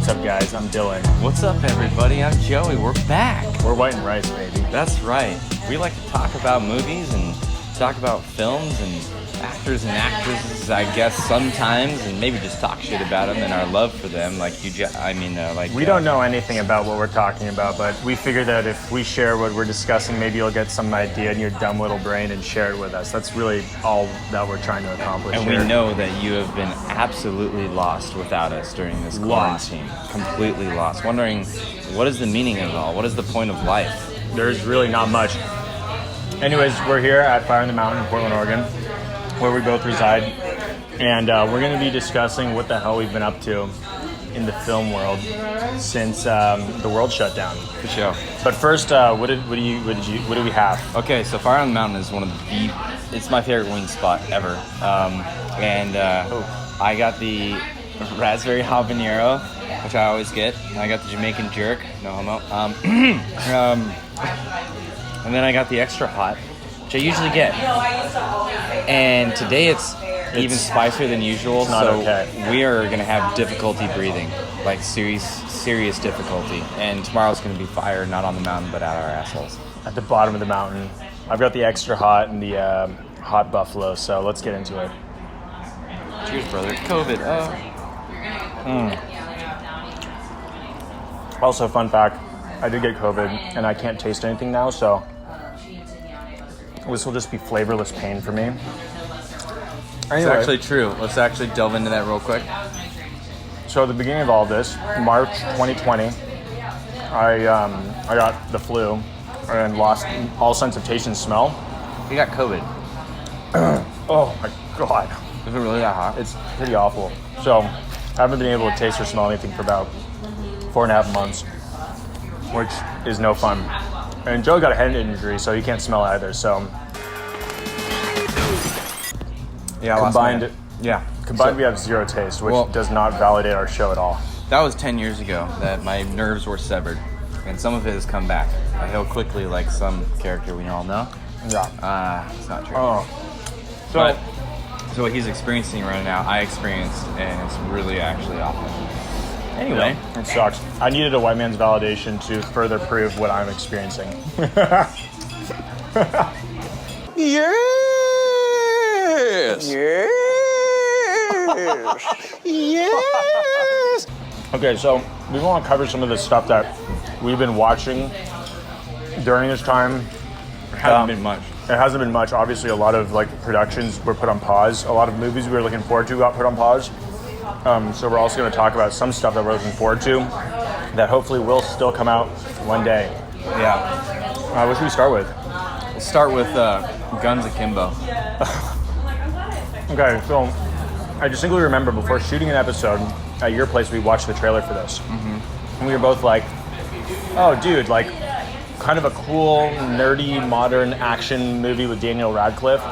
What's up, guys? I'm Dylan. What's up, everybody? I'm Joey. We're back. We're White and Rice, baby. That's right. We like to talk about movies and talk about films and actors and actresses, I guess, sometimes, and maybe just talk shit about them and our love for them. We don't know anything about what we're talking about, but we figure that if we share what we're discussing, maybe you'll get some idea in your dumb little brain and share it with us. That's really all that we're trying to accomplish. And here. we know that you have been absolutely lost without us during this quarantine. Completely lost. Wondering, what is the meaning of it all? What is the point of life? There's really not much. Anyways, we're here at Fire in the Mountain in Portland, Oregon, where we both reside, and we're going to be discussing what the hell we've been up to in the film world since the world shut down. For sure. But first, what do we have? Okay, so Fire on the Mountain is it's my favorite wing spot ever, I got the raspberry habanero, which I always get. I got the Jamaican jerk, no homo, and then I got the extra hot, which I usually get. And today it's even spicier than usual, so okay. We are going to have difficulty breathing, like serious difficulty. And tomorrow's going to be fire, not on the mountain, but at our assholes. At the bottom of the mountain. I've got the extra hot and the hot buffalo, so let's get into it. Cheers, brother. COVID. Also, fun fact, I did get COVID, and I can't taste anything now, so this will just be flavorless pain for me. Anyway. It's actually true. Let's actually delve into that real quick. So at the beginning of all this, March 2020, I got the flu and lost all sense of taste and smell. You got COVID. Oh my God. Is it really that hot? It's pretty awful. So I haven't been able to taste or smell anything for about 4.5 months, which is no fun. And Joe got a head injury, so he can't smell either. So yeah, combined, we have zero taste, which does not validate our show at all. That was 10 years ago that my nerves were severed, and some of it has come back. I heal quickly, like some character we all know. Yeah. It's not true. Oh. So what he's experiencing right now, I experienced, and it's really actually awful. Anyway, yeah, it sucks. I needed a white man's validation to further prove what I'm experiencing. Yes! Yes! Yes! Okay, so we want to cover some of the stuff that we've been watching during this time. It hasn't been much. It hasn't been much. Obviously, a lot of productions were put on pause. A lot of movies we were looking forward to got put on pause. So we're also going to talk about some stuff that we're looking forward to that hopefully will still come out one day. Yeah. What should we start with? We'll start with Guns Akimbo. Okay, so I distinctly remember before shooting an episode at your place, we watched the trailer for this. Mm-hmm. And we were both like, oh, dude, kind of a cool, nerdy, modern action movie with Daniel Radcliffe.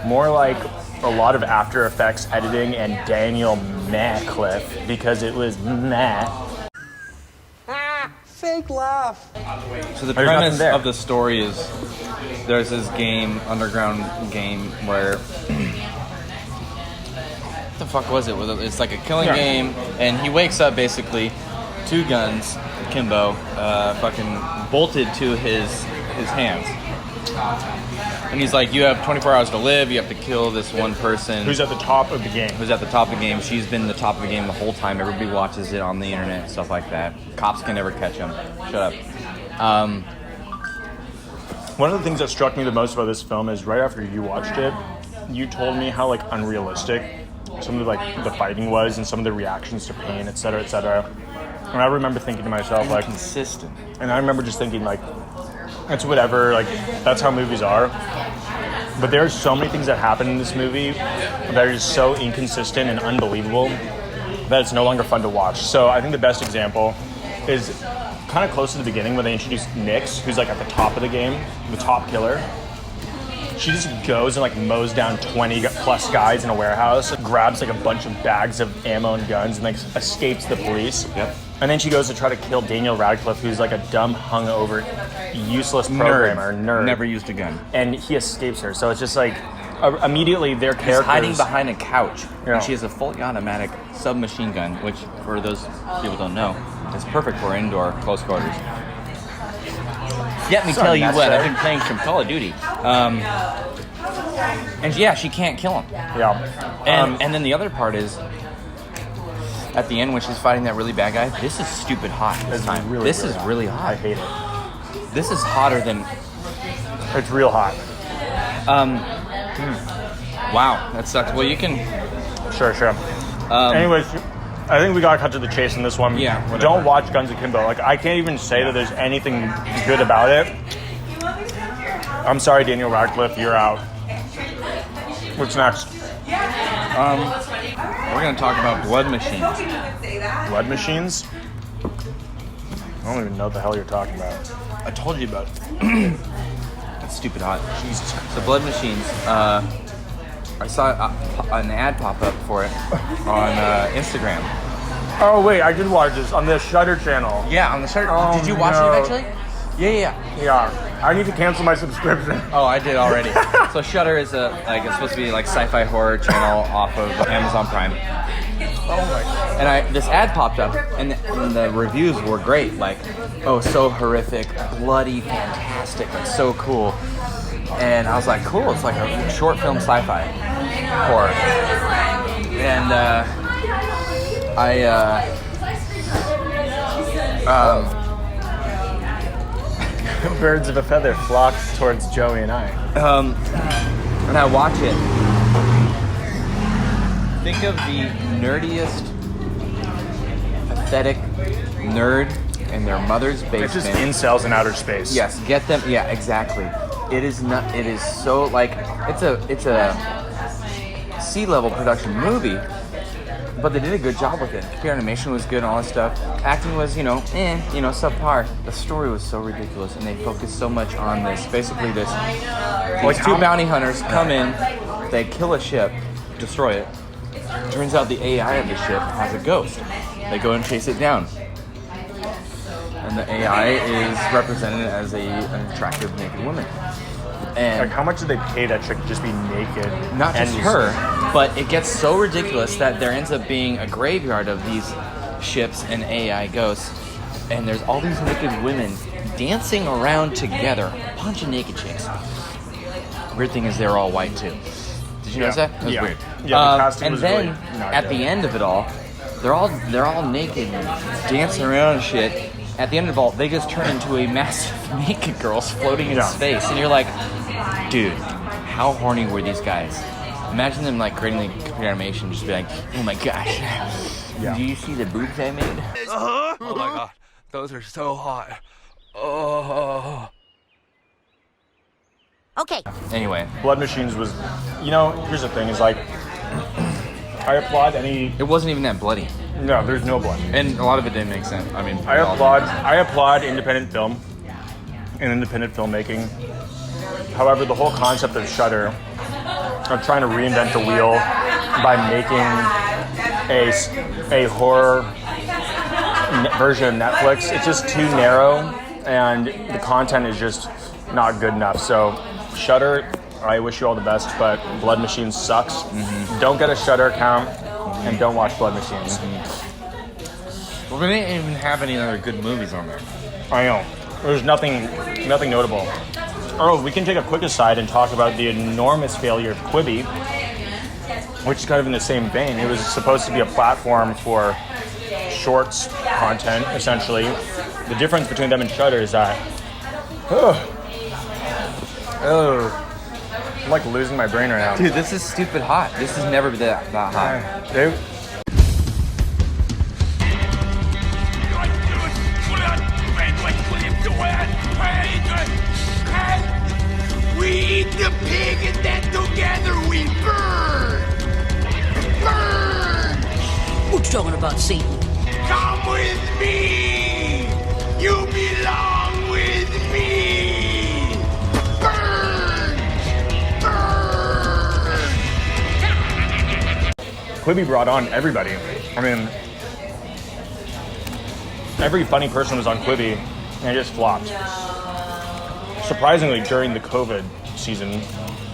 More like a lot of After Effects editing and Daniel Radcliffe, because it was meh. Fake laugh. So the premise of the story is there's this underground game where what the fuck was it? It's like a killing game, and he wakes up basically, two guns, Kimbo, fucking bolted to his hands. And he's like, you have 24 hours to live, you have to kill this one person. Who's at the top of the game. She's been the top of the game the whole time. Everybody watches it on the internet and stuff like that. Cops can never catch him. Shut up. One of the things that struck me the most about this film is right after you watched it, you told me how unrealistic some of the fighting was and some of the reactions to pain, et cetera, et cetera. And I remember thinking to myself, consistent. And I remember just thinking, it's whatever, that's how movies are. But there are so many things that happen in this movie that are just so inconsistent and unbelievable that it's no longer fun to watch. So I think the best example is kind of close to the beginning when they introduce Nyx, who's at the top of the game, the top killer. She just goes and mows down 20 plus guys in a warehouse, grabs a bunch of bags of ammo and guns, and escapes the police. Yep. And then she goes to try to kill Daniel Radcliffe, who's a dumb, hungover, useless programmer, nerd. Never used a gun. And he escapes her. So it's just immediately their He's characters hiding behind a couch, Yeah. and she has a fully automatic submachine gun, which, for those people who don't know, is perfect for indoor close quarters. Let me tell you what, I've been playing some Call of Duty. And yeah, she can't kill him. Yeah. And then the other part is, at the end when she's fighting that really bad guy, this is stupid hot this time. This is really hot. I hate it. This is hotter than... It's real hot. Wow, that sucks. Well, you can... Sure. Anyways, I think we gotta cut to the chase in this one. Yeah, whatever. Don't watch Guns Akimbo. Like, I can't even say that there's anything good about it. I'm sorry, Daniel Radcliffe, you're out. What's next? We're going to talk about Blood Machines. Blood Machines? I don't even know what the hell you're talking about. I told you about it. That's stupid hot. Jesus Christ. So Blood Machines, I saw an ad pop up for it on Instagram. Oh, wait, I did watch this on the Shudder channel. Yeah, on the Shudder. Oh, Did you watch no. it eventually? Yeah. Yeah. I need to cancel my subscription. Oh, I did already. So Shudder is it's supposed to be like sci-fi horror channel off of Amazon Prime. Oh my God. And this ad popped up, and the reviews were great. Like, oh, so horrific, bloody, fantastic, like so cool. And I was like, cool. It's like a short film sci-fi horror. And Birds of a feather flock towards Joey and I. and I watch it. Think of the nerdiest, pathetic nerd in their mother's basement. It's just incels in outer space. Yes, get them. Yeah, exactly. It is not. It is so like it's a C-level production movie, but they did a good job with it. Computer animation was good and all that stuff. Acting was, subpar. The story was so ridiculous, and they focused so much on this. Basically, these two bounty hunters come in, they kill a ship, destroy it. Turns out the AI of the ship has a ghost. They go and chase it down. And the AI is represented as an attractive naked woman. And Like, how much did they pay that chick to just be naked? not just and her, but it gets so ridiculous that there ends up being a graveyard of these ships and AI ghosts. And there's all these naked women dancing around together. A bunch of naked chicks. Weird thing is they're all white too. Did you notice that? That was weird. Yeah, the casting and was then really not at good. the end of it all, they're all naked, dancing around and shit. At the end of it all, they just turn into a massive naked girls floating in space, and you're like, dude, how horny were these guys? Imagine them like creating the computer animation, just be like, oh my gosh, do you see the boobs I made? Oh my God, those are so hot. Oh. Okay. Anyway, Blood Machines was, here's the thing, is like, I applaud any, it wasn't even that bloody, no, there's no blood. and a lot of it didn't make sense. I mean, I applaud independent film and independent filmmaking. However, the whole concept of Shudder, of trying to reinvent the wheel by making a horror version of Netflix, it's just too narrow, and the content is just not good enough. So, Shudder, I wish you all the best, but Blood Machines sucks. Mm-hmm. Don't get a Shudder account, and don't watch Blood Machines. Well, we didn't even have any other good movies on there. I know. There's nothing notable. Oh, we can take a quick aside and talk about the enormous failure of Quibi, which is kind of in the same vein. It was supposed to be a platform for shorts content, essentially. The difference between them and Shudder is that, I'm like losing my brain right now. Dude, this is stupid hot. This has never been that hot. We eat the pig and then together we burn! Burn! What you talking about, Satan? Come with me! You belong with me! Burn! Burn! Quibi brought on everybody. I mean, every funny person was on Quibi, and it just flopped. surprisingly during the COVID season,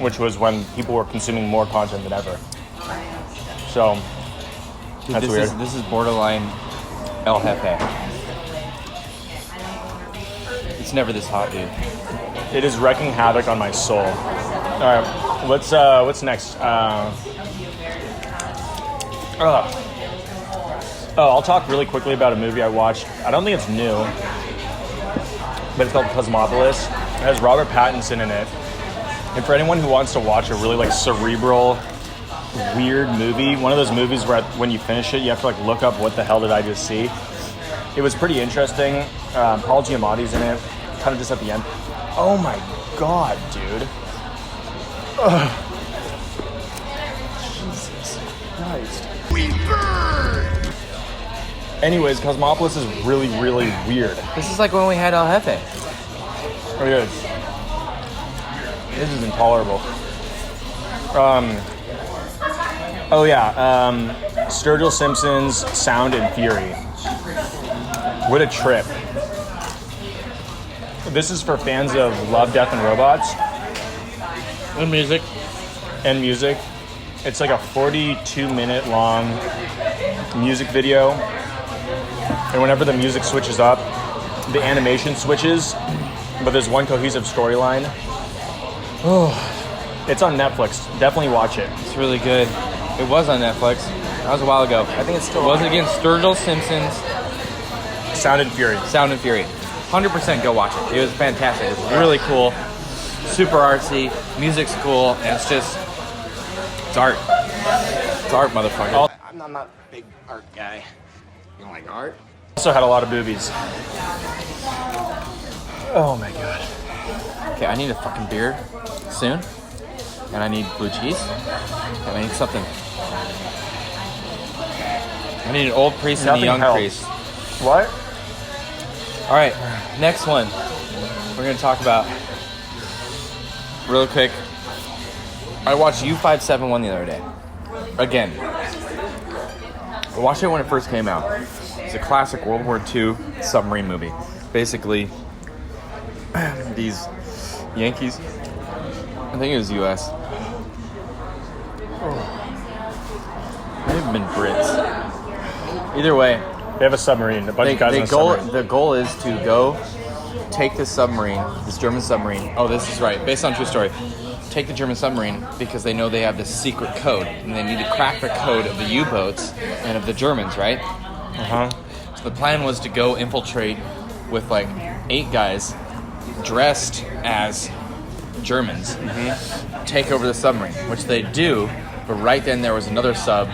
which was when people were consuming more content than ever. So Dude, that's weird. This is borderline El Jefe. It's never this hot, dude. It is wreaking havoc on my soul. All right, what's next? I'll talk really quickly about a movie I watched. I don't think it's new, but it's called Cosmopolis. It has Robert Pattinson in it. And for anyone who wants to watch a really like cerebral, weird movie, one of those movies where when you finish it, you have to like look up what the hell did I just see. It was pretty interesting. Paul Giamatti's in it, kind of just at the end. Oh my god, dude. Ugh. Jesus Christ. We burn! Anyways, Cosmopolis is really, really weird. This is like when we had El Jefe. Oh, yeah. This is intolerable. Sturgill Simpson's Sound and Fury. What a trip. This is for fans of Love, Death, and Robots. And music. And music. It's like a 42-minute long music video. And whenever the music switches up, the animation switches, but there's one cohesive storyline. Oh, it's on Netflix. Definitely watch it. It's really good. It was on Netflix. That was a while ago. I think it's still Was it against Sturgill Simpson's Sound and Fury. Sound and Fury? 100% go watch it. It was fantastic. It was really cool. Super artsy. Music's cool. And it's just... It's art. It's art, motherfucker. I'm not a big art guy. You don't like art? Also had a lot of boobies. Oh my god. Okay, I need a fucking beer soon. And I need blue cheese. And I need something. I need an old priest and a Nothing young helps. priest. What? All right, next one. We're going to talk about, real quick, I watched U571 the other day. Again. I watched it when it first came out. It's a classic World War II submarine movie. Basically, these Yankees, I think it was U.S. Might have been Brits. Either way, They have a submarine. A bunch of guys on a submarine. the goal is to go take this submarine, this German submarine. Oh, this is right. Based on true story. Take the German submarine because they know they have this secret code. And they need to crack the code of the U-boats and of the Germans, right? Uh-huh. So the plan was to go infiltrate with like 8 guys dressed as Germans. Take over the submarine, which they do. But right then there was another sub.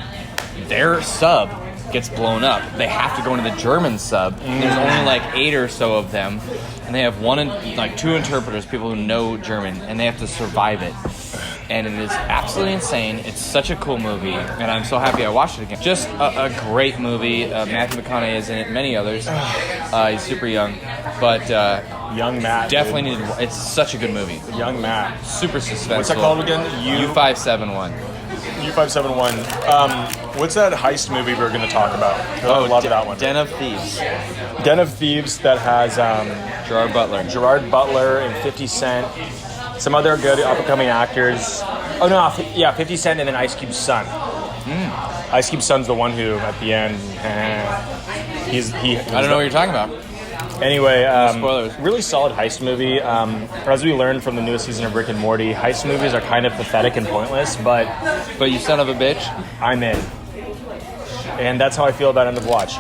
Their sub gets blown up. They have to go into the German sub. And there's only like 8 or so of them, and they have 2 interpreters, people who know German, and they have to survive it. And it is absolutely insane. It's such a cool movie, and I'm so happy I watched it again. Just a great movie. Matthew McConaughey is in it, many others. He's super young, but Young Matt. definitely needed. It's such a good movie. Dude. Young Matt. Super suspenseful. What's that called again? U571. U571. What's that heist movie we were going to talk about? I love that one. Den of Thieves. Den of Thieves that has Gerard Butler. Gerard Butler and 50 Cent. Some other good up-and-coming actors. Oh, no, 50 Cent and then Ice Cube's son. Ice Cube's son's the one who, at the end, I don't know what you're talking about. Anyway, spoilers. Really solid heist movie. As we learned from the newest season of Rick and Morty, heist movies are kind of pathetic and pointless, but you son of a bitch. I'm in. And that's how I feel about End of Watch.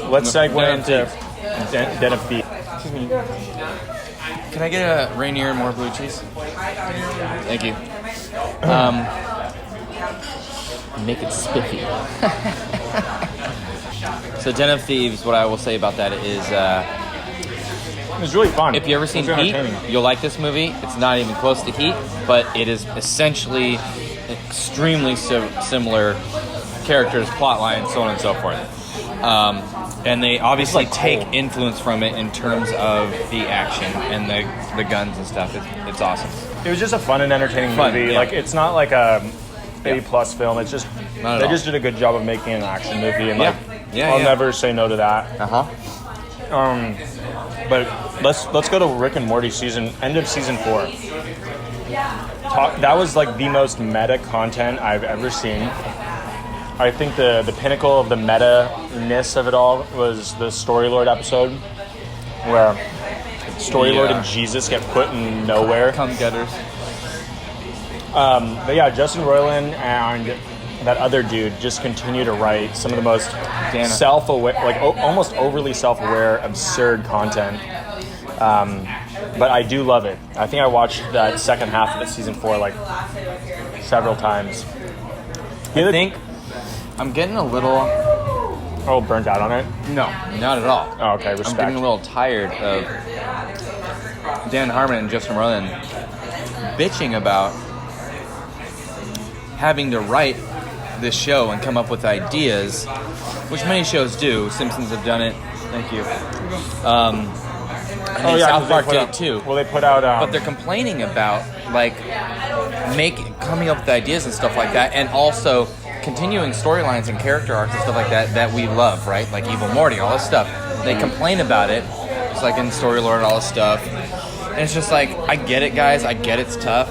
Let's segue into Den of Thieves. Can I get a Rainier and more blue cheese? Thank you. Make it spiffy. So Den of Thieves, what I will say about that is... It was really fun. If you've ever seen It was Heat, entertaining. you'll like this movie. It's not even close to Heat, but it is essentially extremely similar characters, plot lines, so on and so forth. And they obviously take influence from it in terms of the action and the guns and stuff. It's awesome. It was just a fun and entertaining Fun, movie. yeah. Like, it's not like a A-plus film. It's just Not at they all. just did a good job of making an action movie, and Yeah. I'll Yeah. never say no to that. Uh-huh. But let's go to Rick and Morty end of season 4. That was like the most meta content I've ever seen. I think the pinnacle of the meta-ness of it all was the Storylord episode, where Storylord and Jesus get put in nowhere. Come getters. But yeah, Justin Roiland and that other dude just continue to write some of the most self-aware, like almost overly self-aware, absurd content. But I do love it. I think I watched that second half of the season 4 like several times. I think I'm getting a little burnt out on it. No, not at all. Oh, okay, respect. I'm getting a little tired of Dan Harmon and Justin Roiland bitching about having to write this show and come up with ideas, which many shows do. Simpsons have done it. Thank you. I think South Park did it too. Well, they put out... but they're complaining about, like, coming up with ideas and stuff like that, and also continuing storylines and character arcs and stuff like that we love, right? Like Evil Morty, all this stuff. They complain about it. It's like in Storylord, all this stuff. And it's just like, I get it, guys. I get it's tough.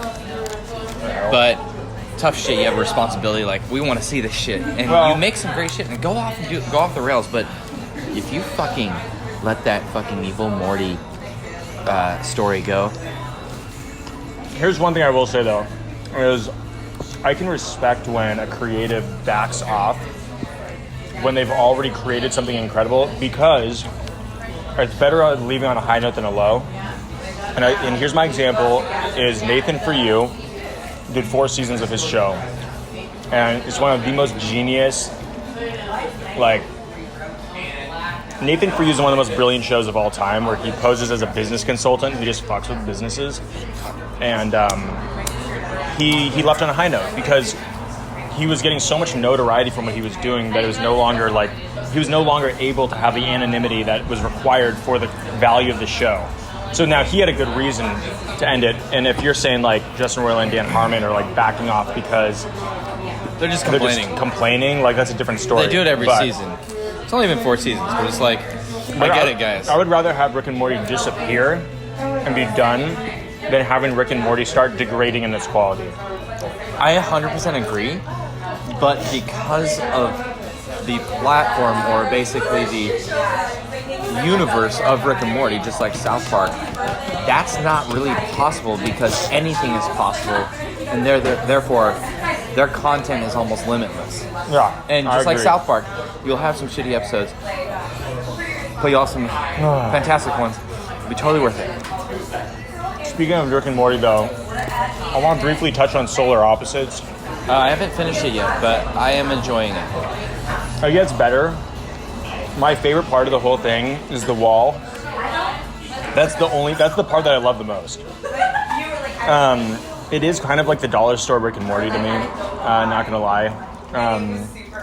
But tough shit, you have a responsibility. Like, we want to see this shit. And you make some great shit and go off the rails. But if you fucking let that fucking Evil Morty story go. Here's one thing I will say, though, is I can respect when a creative backs off when they've already created something incredible, because it's better leaving on a high note than a low. And here's my example, is Nathan For You did 4 seasons of his show. And it's one of the most genius, like... Nathan For You is one of the most brilliant shows of all time, where he poses as a business consultant. He just fucks with businesses. And he left on a high note because he was getting so much notoriety from what he was doing that it was no longer he was no longer able to have the anonymity that was required for the value of the show. So now he had a good reason to end it. And if you're saying like Justin Roiland and Dan Harmon are like backing off because they're just complaining, like that's a different story. They do it every season. It's only been 4 seasons, but it's like, I get it, guys. I would rather have Rick and Morty disappear and be done than having Rick and Morty start degrading in its quality. I 100% agree, but because of the platform, or basically the universe of Rick and Morty, just like South Park, that's not really possible because anything is possible, and therefore their content is almost limitless. Yeah, and just like South Park, you'll have some shitty episodes, but you'll have some fantastic ones. It'll be totally worth it. Speaking of Rick and Morty, though, I want to briefly touch on Solar Opposites. I haven't finished it yet, but I am enjoying it. It gets better. My favorite part of the whole thing is the wall. That's the part that I love the most. It is kind of like the dollar store Rick and Morty to me, not gonna lie.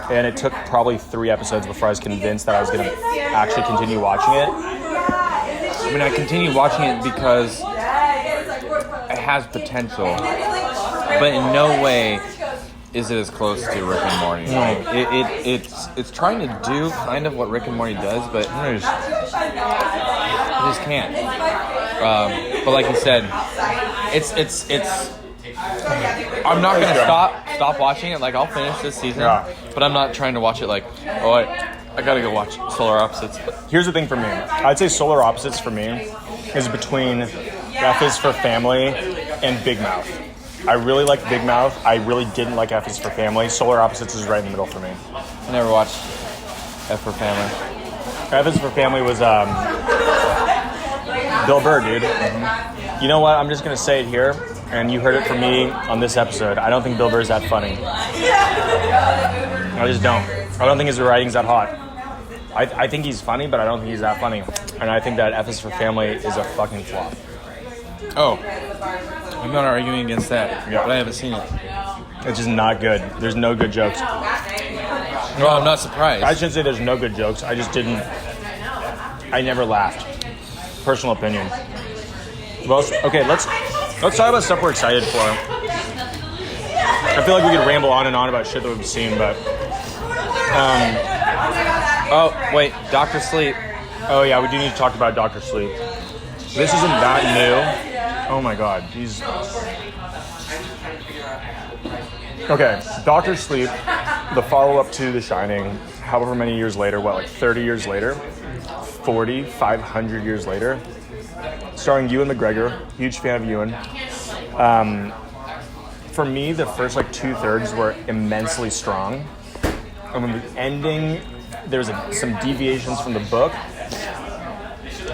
And it took probably 3 episodes before I was convinced that I was gonna actually continue watching it. I mean, I continue watching it because it has potential, but in no way is it as close to Rick and Morty. It's trying to do kind of what Rick and Morty does, but it just can't. But like you said, it's. I'm not gonna stop watching it. Like, I'll finish this season, but I'm not trying to watch it like, oh, I gotta go watch Solar Opposites. Here's the thing for me. I'd say Solar Opposites for me is between F is for Family and Big Mouth. I really like Big Mouth. I really didn't like F is for Family. Solar Opposites is right in the middle for me. I never watched F for Family. F is for Family was Bill Burr, dude. Mm-hmm. You know what? I'm just gonna say it here, and you heard it from me on this episode. I don't think Bill Burr's that funny. I just don't. I don't think his writing's that hot. I think he's funny, but I don't think he's that funny. And I think that F is for Family is a fucking flop. Oh. I'm not arguing against that, but I haven't seen it. It's just not good. There's no good jokes. Well, I'm not surprised. I shouldn't say there's no good jokes. I just didn't. I never laughed. Personal opinion. Well, okay, let's talk about stuff we're excited for. I feel like we could ramble on and on about shit that we've seen, but... oh, wait, Dr. Sleep. Oh, yeah, we do need to talk about Dr. Sleep. This isn't that new. Oh my god, he's... Okay, Doctor Sleep, the follow-up to The Shining, however many years later, what, like 30 years later? 40, 500 years later. Starring Ewan McGregor, huge fan of Ewan. For me, the first like 2/3 were immensely strong. And when the ending, there was some deviations from the book,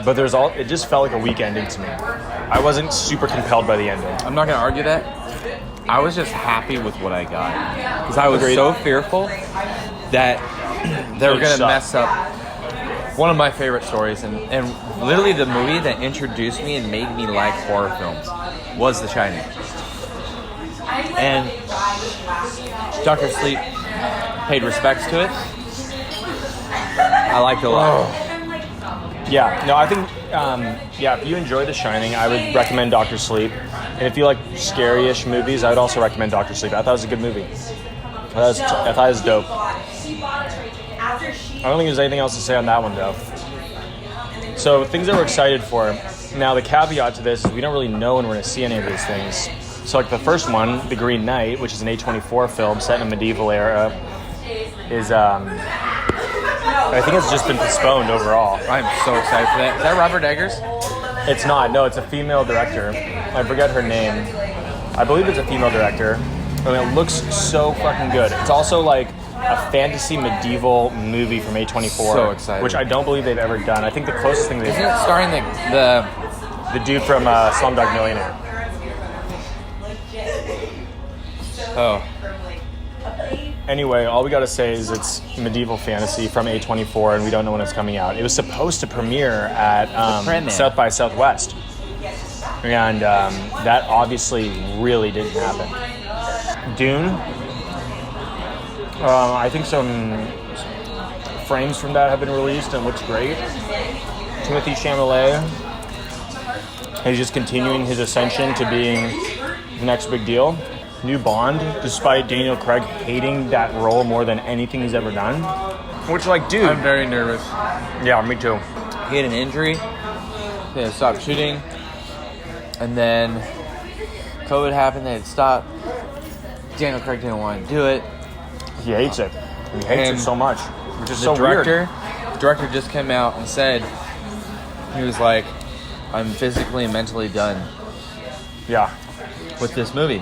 but it just felt like a weak ending to me. I wasn't super compelled by the ending. I'm not going to argue that. I was just happy with what I got. Because I was so fearful that they were going to mess up one of my favorite stories. And literally the movie that introduced me and made me like horror films was The Shining. And Dr. Sleep paid respects to it. I liked it a lot. Yeah, no, I think, if you enjoy The Shining, I would recommend Dr. Sleep. And if you like scary-ish movies, I would also recommend Dr. Sleep. I thought it was a good movie. I thought it was dope. I don't think there's anything else to say on that one, though. So, things that we're excited for. Now, the caveat to this is we don't really know when we're going to see any of these things. So, like the first one, The Green Knight, which is an A24 film set in a medieval era, is, I think it's just been postponed overall. I'm so excited for that. Is that Robert Eggers? It's not. No, it's a female director. I forget her name. I believe it's a female director. I mean, it looks so fucking good. It's also like a fantasy medieval movie from A24. So excited. Which I don't believe they've ever done. I think the closest thing they've Isn't it starring the dude from Slumdog Millionaire. Oh. Anyway, all we gotta say is it's medieval fantasy from A24, and we don't know when it's coming out. It was supposed to premiere at South by Southwest, and that obviously really didn't happen. Dune, I think some frames from that have been released and it looks great. Timothée Chalamet, he's just continuing his ascension to being the next big deal. New Bond, despite Daniel Craig hating that role more than anything he's ever done. Which, like, dude. I'm very nervous. Yeah, me too. He had an injury. They had to stop shooting. And then COVID happened. They had to stop. Daniel Craig didn't want to do it. He hates it. He hates it so much. Which is so weird. The director just came out and said, he was like, I'm physically and mentally done Yeah. with this movie.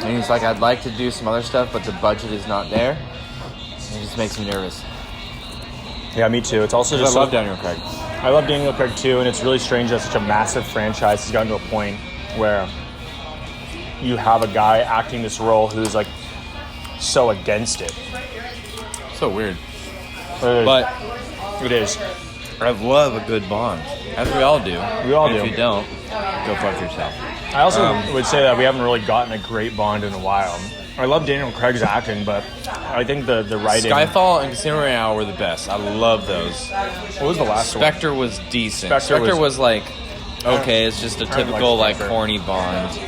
And he's like, I'd like to do some other stuff, but the budget is not there. And it just makes me nervous. Yeah, me too. It's also just... I love Daniel Craig. I love Daniel Craig too, and it's really strange that such a massive franchise has gotten to a point where you have a guy acting this role who's like so against it. So weird. But it is. I love a good Bond. As we all do. We all and do. If you don't, go fuck yourself. I also would say that we haven't really gotten a great Bond in a while. I love Daniel Craig's acting, but I think the writing... Skyfall and Casino Royale were the best. I love those. What was the last one? Spectre was decent. Spectre was like, okay, it's just a typical, like, corny Bond.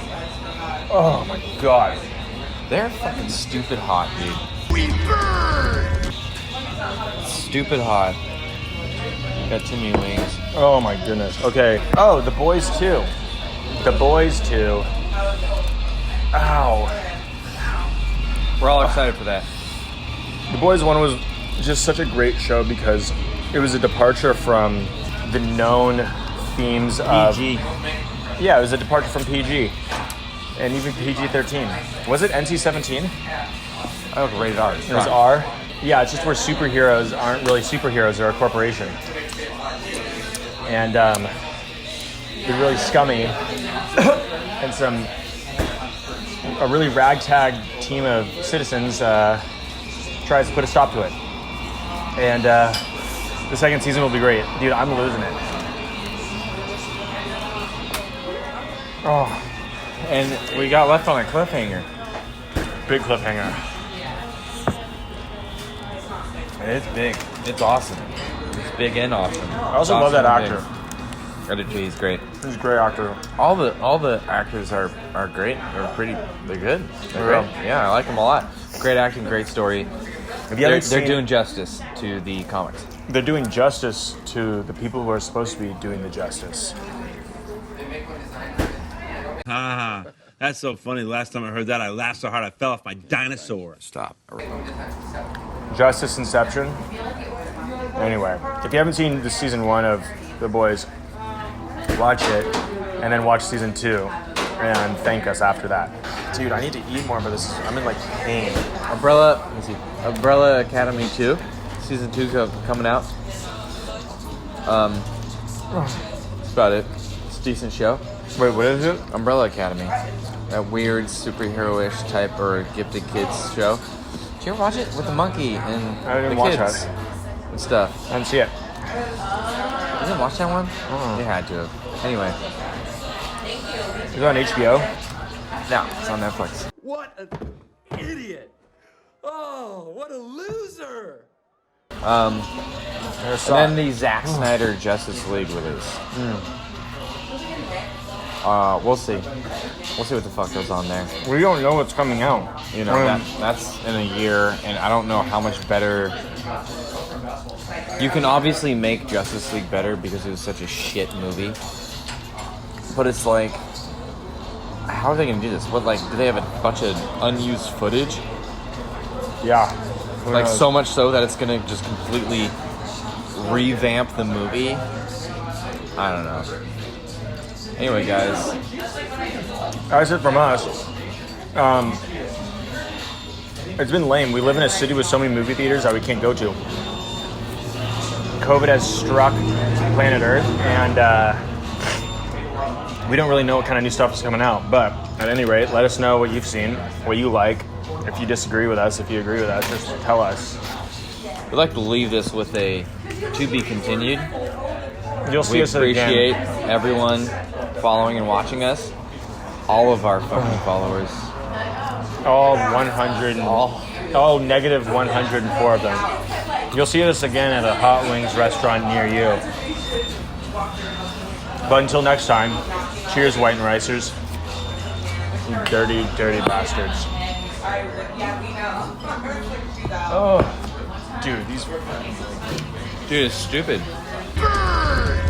Oh my god. They're fucking stupid hot, dude. We burn! Stupid hot. Got too many wings. Oh my goodness. Okay. Oh, The Boys 2. The Boys 2. Ow. We're all excited for that. The Boys 1 was just such a great show because it was a departure from the known themes of... PG. Yeah, it was a departure from PG. And even PG-13. Was it NC-17? I was rated R. It was R? Yeah, it's just where superheroes aren't really superheroes, they're a corporation. And they're really scummy. And a really ragtag team of citizens tries to put a stop to it. And the second season will be great. Dude, I'm losing it. Oh. And we got left on a cliffhanger. Big cliffhanger. It's big. It's awesome. It's big and awesome. I also love that actor. I do too. He's great. He's a great actor. All the actors are great. They're good. They're great. Yeah, I like them a lot. Great acting, great story. They're doing justice to the comics. They're doing justice to the people who are supposed to be doing the justice. Ha! That's so funny. The last time I heard that, I laughed so hard I fell off my dinosaur. Stop. Justice Inception. Anyway, if you haven't seen the season 1 of The Boys, watch it, and then watch season 2, and thank us after that. Dude, I need to eat more, but I'm in like pain. Umbrella Academy 2, season 2 coming out. That's about it. It's a decent show. Wait, what is it? Umbrella Academy, that weird superhero-ish type or gifted kids show. Did you ever watch it with the monkey and I didn't the watch kids that. and stuff? I didn't see it. You didn't watch that one? You had to have. Anyway, Is it on HBO? no, it's on Netflix. What an idiot! Oh, what a loser! And then the Zack Snyder Justice League release. We'll see. We'll see what the fuck goes on there. We don't know what's coming out. You know, that's in a year, and I don't know how much better. You can obviously make Justice League better because it was such a shit movie. But it's like, how are they gonna do this? What, like, do they have a bunch of unused footage? Yeah. Who Like, knows? so much so that it's gonna just completely revamp the movie? I don't know. Anyway, guys. That's it from us. It's been lame. We live in a city with so many movie theaters that we can't go to. COVID has struck planet Earth, and we don't really know what kind of new stuff is coming out. But at any rate, let us know what you've seen, what you like. If you disagree with us, if you agree with us, just tell us. We'd like to leave this with a to be continued. You'll see We us appreciate again. everyone following and watching us. All of our fucking followers. All 100, all negative 104 of them. You'll see us again at a Hot Wings restaurant near you. But until next time, cheers, White and Ricers. You dirty, dirty bastards. Oh, dude, these. Dude, it's stupid. Burn!